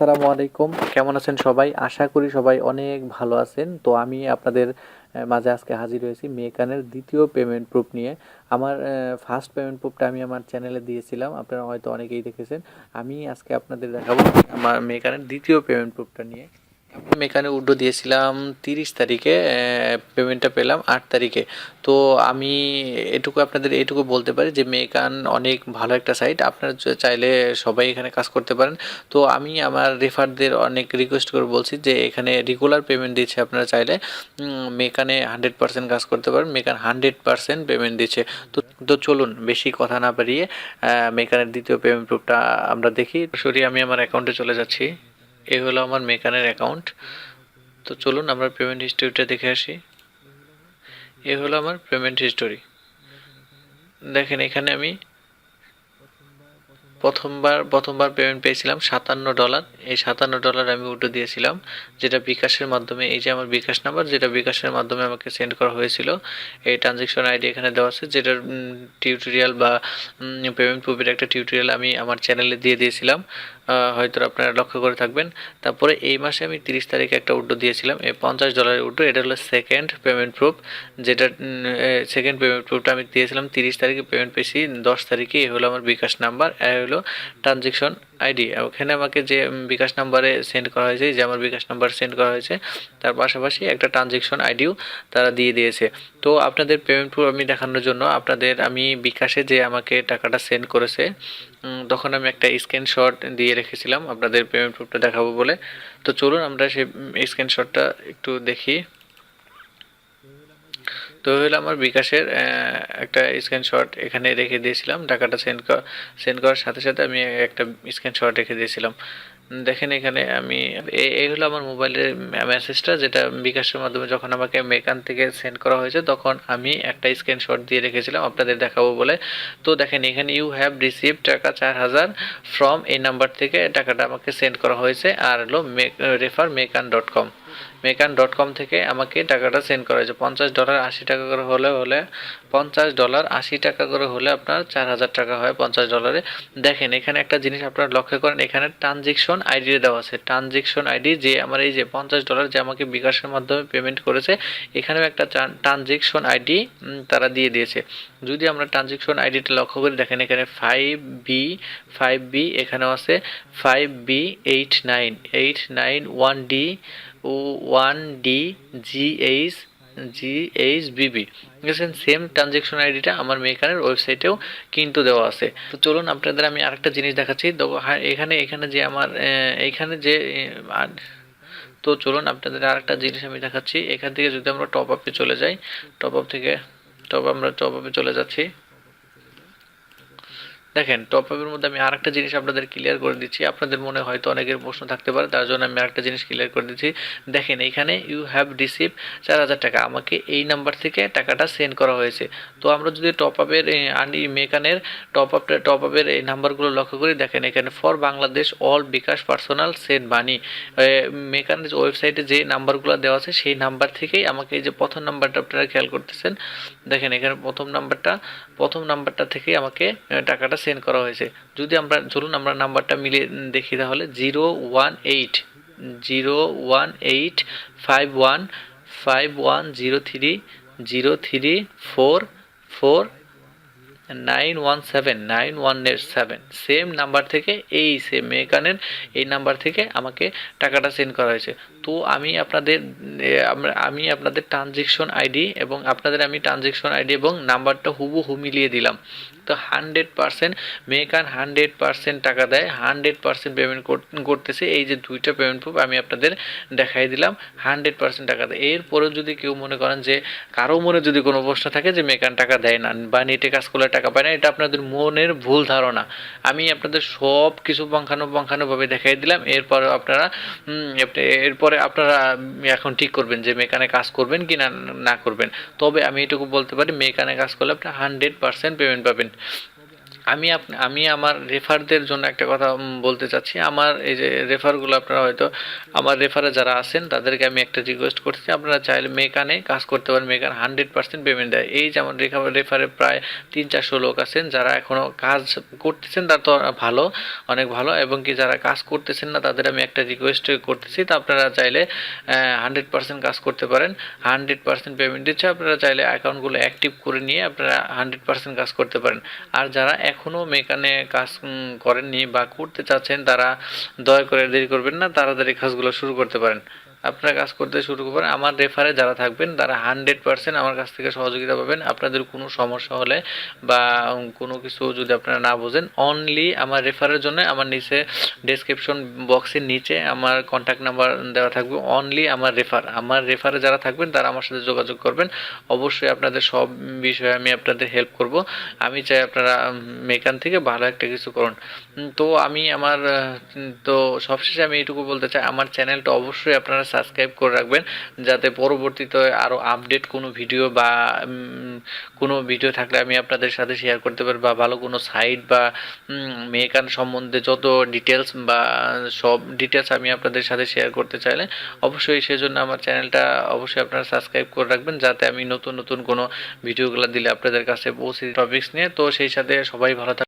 আসসালামু আলাইকুম। কেমন আছেন সবাই? আশা করি সবাই অনেক ভালো আছেন। তো আমি আপনাদের মাঝে আজকে হাজির হয়েছি মেকানের দ্বিতীয় পেমেন্ট প্রুফ নিয়ে। আমার ফার্স্ট পেমেন্ট প্রুফটা আমি আমার চ্যানেলে দিয়েছিলাম। আপনারা হয়তো অনেকেই দেখেছেন। আমি আজকে আপনাদের দেখাবো আমার মেকানের দ্বিতীয় পেমেন্ট প্রুফটা নিয়ে। আমি মেকানে উইথড্র দিয়েছিলাম 30 তারিখে, পেমেন্টটা পেলাম 8 তারিখে। তো আমি আপনাদের এটুকু বলতে পারি যে মেকান অনেক ভালো একটা সাইট। আপনারা চাইলে সবাই এখানে কাজ করতে পারেন। তো আমি আমার রেফারদের অনেক রিকোয়েস্ট করে বলছি যে এখানে রেগুলার পেমেন্ট দিচ্ছে, আপনারা চাইলে মেকানে 100% কাজ করতে পারেন। মেকান 100% পেমেন্ট দিচ্ছে। তো চলুন বেশি কথা না বাড়িয়ে মেকানের দ্বিতীয় পেমেন্ট প্রুফটা আমরা দেখি। সরি, আমি আমার অ্যাকাউন্টে চলে যাচ্ছি। এই হলো আমার মেকানের অ্যাকাউন্ট। তো চলুন আমরা পেমেন্ট হিস্টোরিটা দেখে আসি। এই হলো আমার পেমেন্ট হিস্টোরি। দেখেন এখানে আমি প্রথমবার পেমেন্ট পেয়েছিলাম $57। এই $57 আমি উইথড্র দিয়েছিলাম, যেটা বিকাশের মাধ্যমে। এই যে আমার বিকাশ নাম্বার, যেটা বিকাশের মাধ্যমে আমাকে সেন্ড করা হয়েছিল। এই ট্রানজ্যাকশন আইডি এখানে দেওয়া আছে, যেটার টিউটোরিয়াল বা পেমেন্ট প্রুফের একটা টিউটোরিয়াল আমি আমার চ্যানেলে দিয়ে দিয়েছিলাম, হয়তো আপনারা লক্ষ্য করে থাকবেন। তারপরে এই মাসে আমি 30 তারিখে একটা উইথড্র দিয়েছিলাম, এই $50 উইথড্র। এটা হলো সেকেন্ড পেমেন্ট প্রুফ, যেটা সেকেন্ড পেমেন্ট প্রুফটা আমি দিয়েছিলাম 30 তারিখে, পেমেন্ট পেয়েছি 10 তারিখে। এই হলো আমার বিকাশ নাম্বার, হলো ট্রানজেকশন আইডি। ওখানে আমাকে যে বিকাশ নাম্বারে সেন্ড করা হয়েছে, যে আমার বিকাশ নাম্বার সেন্ড করা হয়েছে, তার পাশাপাশি একটা ট্রানজেকশন আইডিও তারা দিয়ে দিয়েছে। তো আপনাদের পেমেন্ট প্রুফ আমি দেখানোর জন্য আমি বিকাশে যে আমাকে টাকাটা সেন্ড করেছে, তখন আমি একটা স্ক্রিনশট দিয়ে রেখেছিলাম আপনাদের পেমেন্ট প্রুফটা দেখাবো বলে। তো চলুন আমরা সেই স্ক্রিনশটটা একটু দেখি। তো হলো আমার বিকাশের একটা স্ক্রিনশট এখানে রেখে দিয়েছিলাম। টাকাটা সেন্ড করার সাথে সাথে আমি একটা স্ক্রিনশট রেখে দিয়েছিলাম। দেখেন এখানে আমি এই হলো আমার মোবাইলের মেসেজটা, যেটা বিকাশের মাধ্যমে যখন আমাকে মেকান থেকে সেন্ড করা হয়েছে, তখন আমি একটা স্ক্রিনশট দিয়ে রেখেছিলাম আপনাদের দেখাবো বলে। তো দেখেন এখানে ইউ হ্যাভ রিসিভড টাকা 4000 ফ্রম এই নাম্বার থেকে টাকাটা আমাকে সেন্ড করা হয়েছে। আর হলো রেফার মেকান.com, মেকান.com থেকে আমাকে টাকাটা সেন্ড করা হয়েছে। $50 $80 করে হলে $50 $80 করে হলে আপনার 4000 টাকা হয় $50। দেখেন এখানে একটা জিনিস আপনারা লক্ষ্য করেন, এখানে ট্রানজেকশন আইডি দেওয়া আছে। ট্রানজেকশন আইডি, যে আমার এই যে $50 যে আমাকে বিকাশের মাধ্যমে পেমেন্ট করেছে, এখানেও একটা ট্রানজেকশন আইডি তারা দিয়ে দিয়েছে। যদি আমরা ট্রানজেকশন আইডিটা লক্ষ্য করি, দেখেন এখানে 5B এখানেও আছে 5B89 1DGHBB। দেখেছেন সেম ট্রানজেকশন আইডিটা আমার মেকানের ওয়েবসাইটেও কিন্তু দেওয়া আছে। তো চলুন আপনাদের আমি আরেকটা জিনিস দেখাচ্ছি। তো এখানে যে আমার তো চলুন আপনাদের আরেকটা জিনিস আমি দেখাচ্ছি। এখান থেকে যদি আমরা টপ আপে চলে যাই, টপ আপে চলে যাচ্ছি। দেখেন টপ আপের মধ্যে আমি আরেকটা জিনিস আপনাদের ক্লিয়ার করে দিচ্ছি। আপনাদের মনে হয়তো অনেকের প্রশ্ন থাকতে পারে, তার জন্য আমি আরেকটা জিনিস ক্লিয়ার করে দিচ্ছি। দেখেন এখানে ইউ হ্যাভ রিসিভ 4000 টাকা, আমাকে এই নাম্বার থেকে টাকাটা সেন্ড করা হয়েছে। তো আমরা যদি টপ আপের মেকানের টপ আপের এই নাম্বারগুলো লক্ষ্য করি, দেখেন এখানে for Bangladesh all bKash personal send money, মেকানের ওয়েবসাইটে যে নাম্বারগুলো দেওয়া আছে সেই নাম্বার থেকেই আমাকে এই যে প্রথম নাম্বারটা আপনারা খেয়াল করতেছেন, দেখেন এখানে প্রথম নাম্বারটা থেকেই আমাকে টাকাটা সেন্ড করা হয়েছে। যদি চলুন আমরা নাম্বারটা মিলিয়ে দেখি, তাহলে 018-5103-0344-917 সেম নাম্বার থেকে, এই সেম মেকানের এই নাম্বার থেকে আমাকে টাকাটা সেন্ড করা হয়েছে। তো আমি আপনাদের ট্রানজেকশন আইডি এবং এবং নাম্বারটা হুবহু মিলিয়ে দিলাম। তো 100% মেকান 100% টাকা দেয়, 100% পেমেন্ট করতেছে। এই যে দুইটা পেমেন্ট প্রুফ আমি আপনাদের দেখাই দিলাম, 100% টাকা দেয়। এরপরেও যদি কেউ মনে করেন যে কারো মনে যদি কোনো প্রশ্ন থাকে যে মেকান টাকা দেয় না বা নেটে কাজ করলে টাকা পায় না, এটা আপনাদের মনের ভুল ধারণা। আমি আপনাদের সব কিছু পুঙ্খানুপুঙ্খানুভাবে দেখাই দিলাম। এরপরে আপনারা এখন ঠিক করবেন যে মেকানে কাজ করবেন কি না করবেন। তবে আমি এটুকু বলতে পারি, মেকানে কাজ করলে আপনি 100% পেমেন্ট পাবেন। আমি আমার রেফারদের জন্য একটা কথা বলতে চাচ্ছি। আমার এই যে রেফারগুলো আপনারা হয়তো আমার রেফারে যারা আছেন তাদেরকে আমি একটা রিকোয়েস্ট করছি, আপনারা চাইলে মেকানে কাজ করতে পারেন। মেকান 100% পেমেন্ট দেয়। এই যেমন রেফারে প্রায় 300-400 লোক আছেন যারা এখনো কাজ করতেছেন, তার তো ভালো, অনেক ভালো। এবং কি যারা কাজ করতেছেন না তাদের আমি একটা রিকোয়েস্ট করতেছি, তো আপনারা চাইলে 100% কাজ করতে পারেন। 100% পেমেন্ট দিচ্ছে, আপনারা চাইলে অ্যাকাউন্টগুলো অ্যাক্টিভ করে নিয়ে আপনারা 100% কাজ করতে পারেন। আর যারা এখনও মেকানে কাজ করেননি বা করতে চাচ্ছেন তারা দয়া করে দেরি করবেন না, তাড়াতাড়ি কাজগুলো শুরু করতে পারেন। আপনারা কাজ করতে শুরু করবেন। আমার রেফারে যারা থাকবেন তারা 100% আমার কাছ থেকে সহযোগিতা পাবেন। আপনাদের কোনো সমস্যা হলে বা কোনো কিছু যদি আপনারা না বোঝেন, অনলি আমার রেফারের জন্য আমার নিচে ডেসক্রিপশন বক্সের নিচে আমার কন্ট্যাক্ট নাম্বার দেওয়া থাকবে। অনলি আমার রেফারে যারা থাকবেন তারা আমার সাথে যোগাযোগ করবেন। অবশ্যই আপনাদের সব বিষয়ে আমি আপনাদের হেল্প করব। আমি চাই আপনারা মেকান থেকে ভালো একটা কিছু করুন। তো আমি আমার তো সবশেষে আমি এইটুকু বলতে চাই, আমার চ্যানেলটা অবশ্যই আপনারা সাবস্ক্রাইব করে রাখবেন, যাতে পরবর্তীতে আরও আপডেট কোনো ভিডিও বা কোনো ভিডিও থাকলে আমি আপনাদের সাথে শেয়ার করতে পারি, বা ভালো কোনো সাইট বা মেকান সম্বন্ধে যত ডিটেলস বা সব ডিটেলস আমি আপনাদের সাথে শেয়ার করতে চাইলে অবশ্যই সেজন্য আমার চ্যানেলটা অবশ্যই আপনারা সাবস্ক্রাইব করে রাখবেন, যাতে আমি নতুন নতুন কোনো ভিডিওগুলো দিলে আপনাদের কাছে পৌঁছে টপিকস নিয়ে। তো সেই সাথে সবাই ভালো থাকবেন।